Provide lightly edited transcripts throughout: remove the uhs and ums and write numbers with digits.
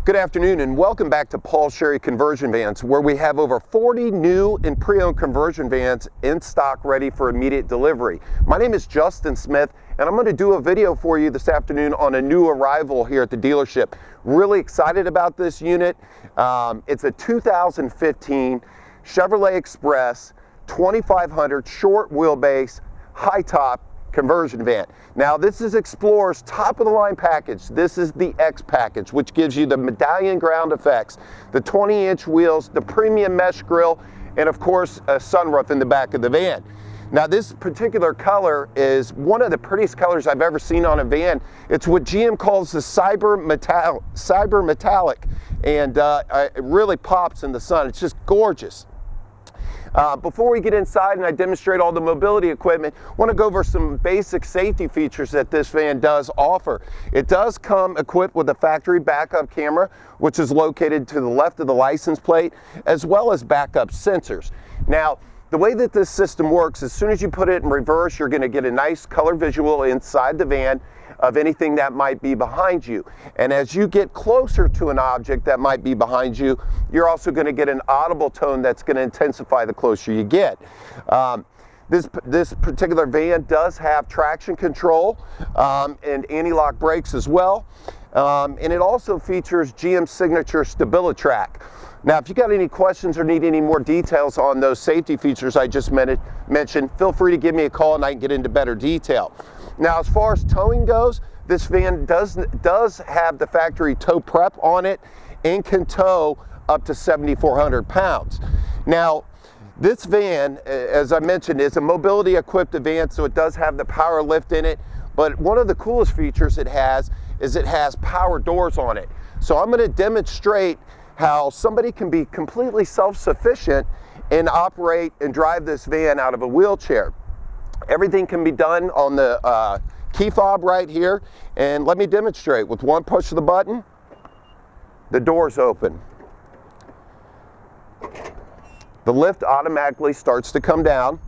Good afternoon and welcome back to Paul Sherry Conversion Vans, where we have over 40 new and pre-owned conversion vans in stock ready for immediate delivery. My name is Justin Smith and I'm going to do a video for you this afternoon on a new arrival here at the dealership. Really excited about this unit. It's a 2015 Chevrolet Express 2500 short wheelbase high top conversion van. Now this is Explorer's top of the line package. This is the X package, which gives you the Medallion ground effects, the 20-inch wheels, the premium mesh grille, and of course a sunroof in the back of the van. Now this particular color is one of the prettiest colors I've ever seen on a van. It's what GM calls the cyber metallic, and it really pops in the sun. It's just gorgeous. Before we get inside and I demonstrate all the mobility equipment, I want to go over some basic safety features that this van does offer. It does come equipped with a factory backup camera, which is located to the left of the license plate, as well as backup sensors. Now, the way that this system works, as soon as you put it in reverse, you're going to get a nice color visual inside the van of anything that might be behind you. And as you get closer to an object that might be behind you, you're also going to get an audible tone that's going to intensify the closer you get. This particular van does have traction control and anti-lock brakes as well. And it also features GM Signature StabiliTrak. Now, if you got any questions or need any more details on those safety features I just mentioned, feel free to give me a call and I can get into better detail. Now, as far as towing goes, this van does have the factory tow prep on it and can tow up to 7,400 pounds. Now, this van, as I mentioned, is a mobility equipped van, so it does have the power lift in it. But one of the coolest features it has is it has power doors on it. So I'm going to demonstrate how somebody can be completely self-sufficient and operate and drive this van out of a wheelchair. Everything can be done on the key fob right here, and let me demonstrate. With one push of the button, the doors open. The lift automatically starts to come down.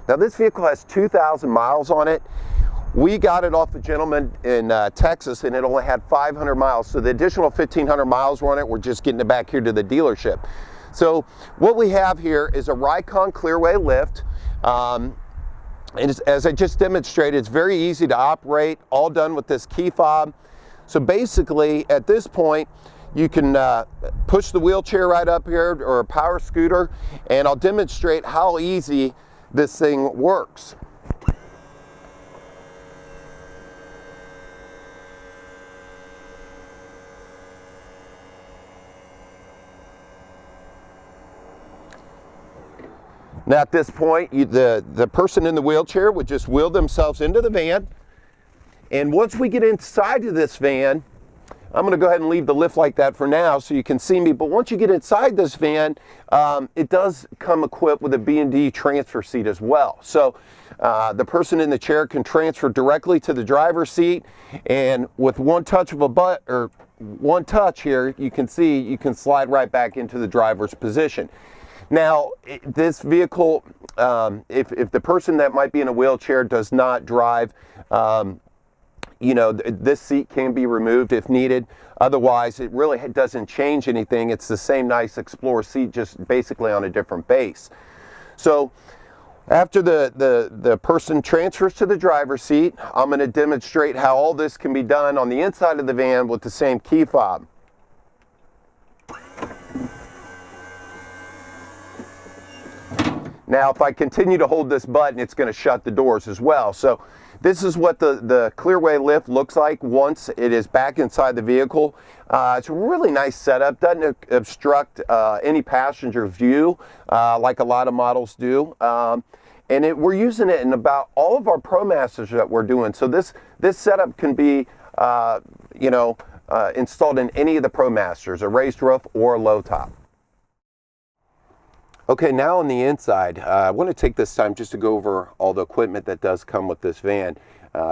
Now this vehicle has 2,000 miles on it. We got it off a gentleman in Texas and it only had 500 miles. So the additional 1,500 miles were on it. We're just getting it back here to the dealership. So what we have here is a Ricon Clearway Lift. And as I just demonstrated, it's very easy to operate, all done with this key fob. So basically at this point, you can push the wheelchair right up here or a power scooter, and I'll demonstrate how easy this thing works. Now at this point, the person in the wheelchair would just wheel themselves into the van. And once we get inside of this van, I'm going to go ahead and leave the lift like that for now so you can see me. But once you get inside this van, it does come equipped with a B&D transfer seat as well. So the person in the chair can transfer directly to the driver's seat. And with one touch of a button, or one touch here, you can see you can slide right back into the driver's position. Now, this vehicle, if the person that might be in a wheelchair does not drive, you know, this seat can be removed if needed. Otherwise, it really doesn't change anything. It's the same nice Explorer seat, just basically on a different base. So after the person transfers to the driver's seat, I'm going to demonstrate how all this can be done on the inside of the van with the same key fob. Now, if I continue to hold this button, it's going to shut the doors as well. So this is what the Clearway Lift looks like once it is back inside the vehicle. It's a really nice setup. Doesn't obstruct any passenger view like a lot of models do. And we're using it in about all of our ProMasters that we're doing. So this setup can be installed in any of the ProMasters, a raised roof or a low top. Okay, now on the inside, I want to take this time just to go over all the equipment that does come with this van.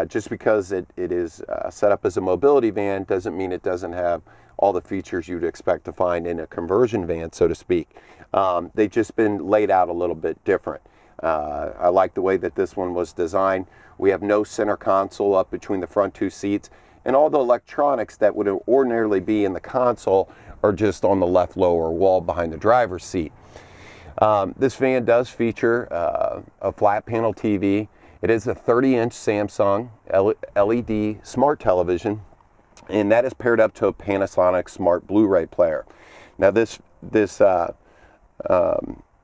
Just because it is set up as a mobility van doesn't mean it doesn't have all the features you'd expect to find in a conversion van, so to speak. They've just been laid out a little bit different. I like the way that this one was designed. We have no center console up between the front two seats, and all the electronics that would ordinarily be in the console are just on the left lower wall behind the driver's seat. This van does feature a flat panel TV. It is a 30-inch Samsung LED smart television, and that is paired up to a Panasonic smart Blu-ray player. Now this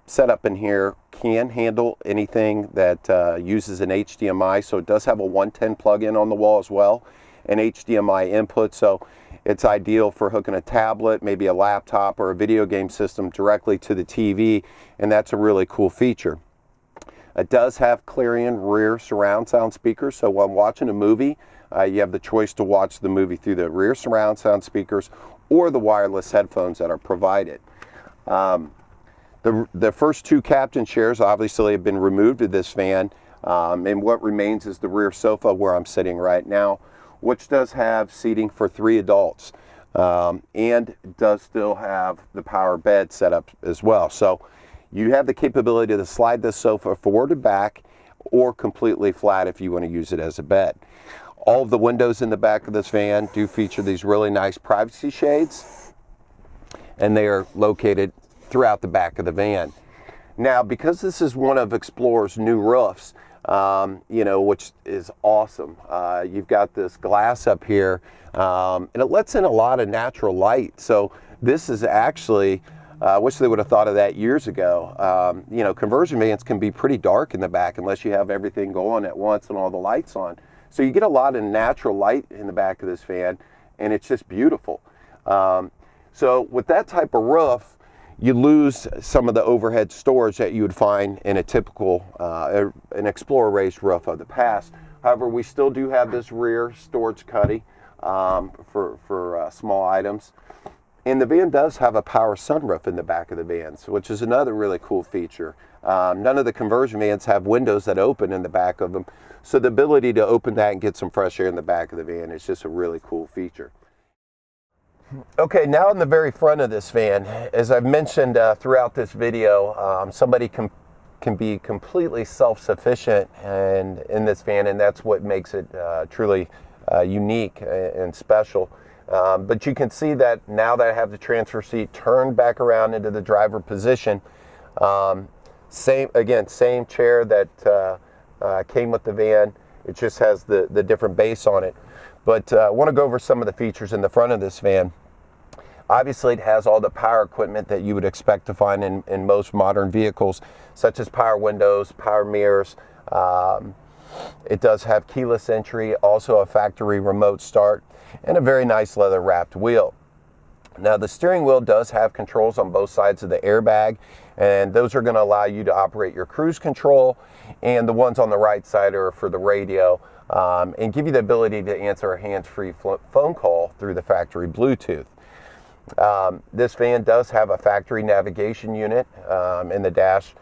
setup in here can handle anything that uses an HDMI, so it does have a 110 plug-in on the wall as well, an HDMI input, so it's ideal for hooking a tablet, maybe a laptop or a video game system directly to the TV, and that's a really cool feature. It does have Clarion rear surround sound speakers, so when watching a movie, you have the choice to watch the movie through the rear surround sound speakers or the wireless headphones that are provided. The first two captain chairs obviously have been removed of this van, and what remains is the rear sofa where I'm sitting right now, which does have seating for 3 adults, and does still have the power bed set up as well. So you have the capability to slide this sofa forward and back, or completely flat if you want to use it as a bed. All of the windows in the back of this van do feature these really nice privacy shades, and they are located throughout the back of the van. Now, because this is one of Explorer's new roofs, which is awesome, you've got this glass up here, and it lets in a lot of natural light. So this is actually, I wish they would have thought of that years ago. Conversion vans can be pretty dark in the back unless you have everything going at once and all the lights on. So you get a lot of natural light in the back of this van, and it's just beautiful. So with that type of roof, you lose some of the overhead storage that you would find in a typical an Explorer raised roof of the past. However, we still do have this rear storage cuddy for small items. And the van does have a power sunroof in the back of the van, which is another really cool feature. None of the conversion vans have windows that open in the back of them, so the ability to open that and get some fresh air in the back of the van is just a really cool feature. Okay, now in the very front of this van, as I've mentioned throughout this video, somebody can be completely self-sufficient in this van, and that's what makes it truly unique and special. But you can see that now that I have the transfer seat turned back around into the driver position, same chair that came with the van. It just has the different base on it. But I want to go over some of the features in the front of this van. Obviously, it has all the power equipment that you would expect to find in most modern vehicles, such as power windows, power mirrors. It does have keyless entry, also a factory remote start, and a very nice leather wrapped wheel. Now, the steering wheel does have controls on both sides of the airbag, and those are going to allow you to operate your cruise control, and the ones on the right side are for the radio, and give you the ability to answer a hands-free phone call through the factory Bluetooth. This van does have a factory navigation unit in the dash.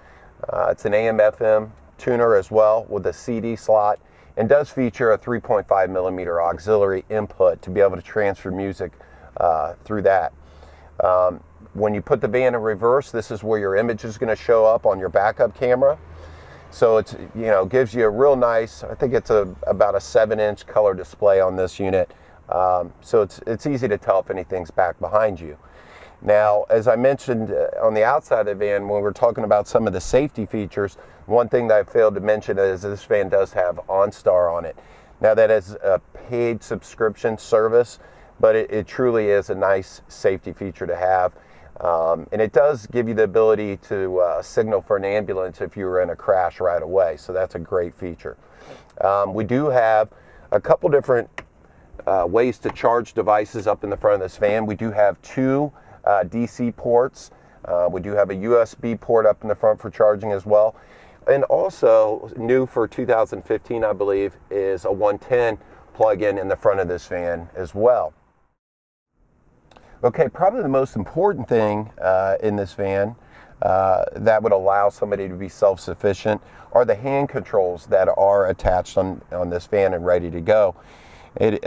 It's an AM/FM tuner as well with a CD slot, and does feature a 3.5 millimeter auxiliary input to be able to transfer music through that. When you put the van in reverse, this is where your image is going to show up on your backup camera. So it's, gives you a real nice, I think it's about a 7-inch color display on this unit. So it's easy to tell if anything's back behind you. Now, as I mentioned on the outside of the van, when we're talking about some of the safety features, one thing that I failed to mention is this van does have OnStar on it. Now, that is a paid subscription service, but it truly is a nice safety feature to have. And it does give you the ability to signal for an ambulance if you were in a crash right away. So that's a great feature. We do have a couple different ways to charge devices up in the front of this van. We do have 2 DC ports. We do have a USB port up in the front for charging as well. And also, new for 2015, I believe, is a 110 plug-in in the front of this van as well. Okay, probably the most important thing in this van that would allow somebody to be self-sufficient are the hand controls that are attached on this van and ready to go. It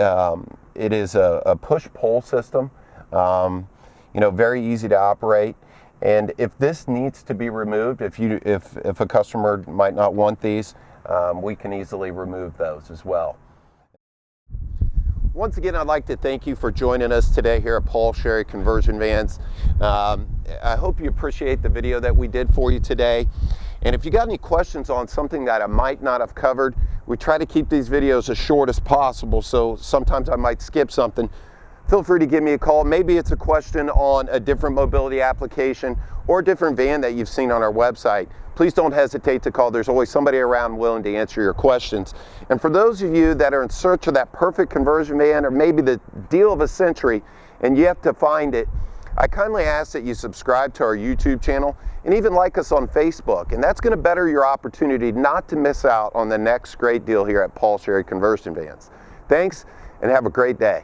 is a push-pull system, very easy to operate, And if this needs to be removed, if a customer might not want these, we can easily remove those as well. Once again, I'd like to thank you for joining us today here at Paul Sherry Conversion Vans. I hope you appreciate the video that we did for you today. And if you got any questions on something that I might not have covered, we try to keep these videos as short as possible, so sometimes I might skip something. Feel free to give me a call. Maybe it's a question on a different mobility application or a different van that you've seen on our website. Please don't hesitate to call. There's always somebody around willing to answer your questions. And for those of you that are in search of that perfect conversion van, or maybe the deal of a century, and you have to find it, I kindly ask that you subscribe to our YouTube channel and even like us on Facebook. And that's going to better your opportunity not to miss out on the next great deal here at Paul Sherry Conversion Vans. Thanks, and have a great day.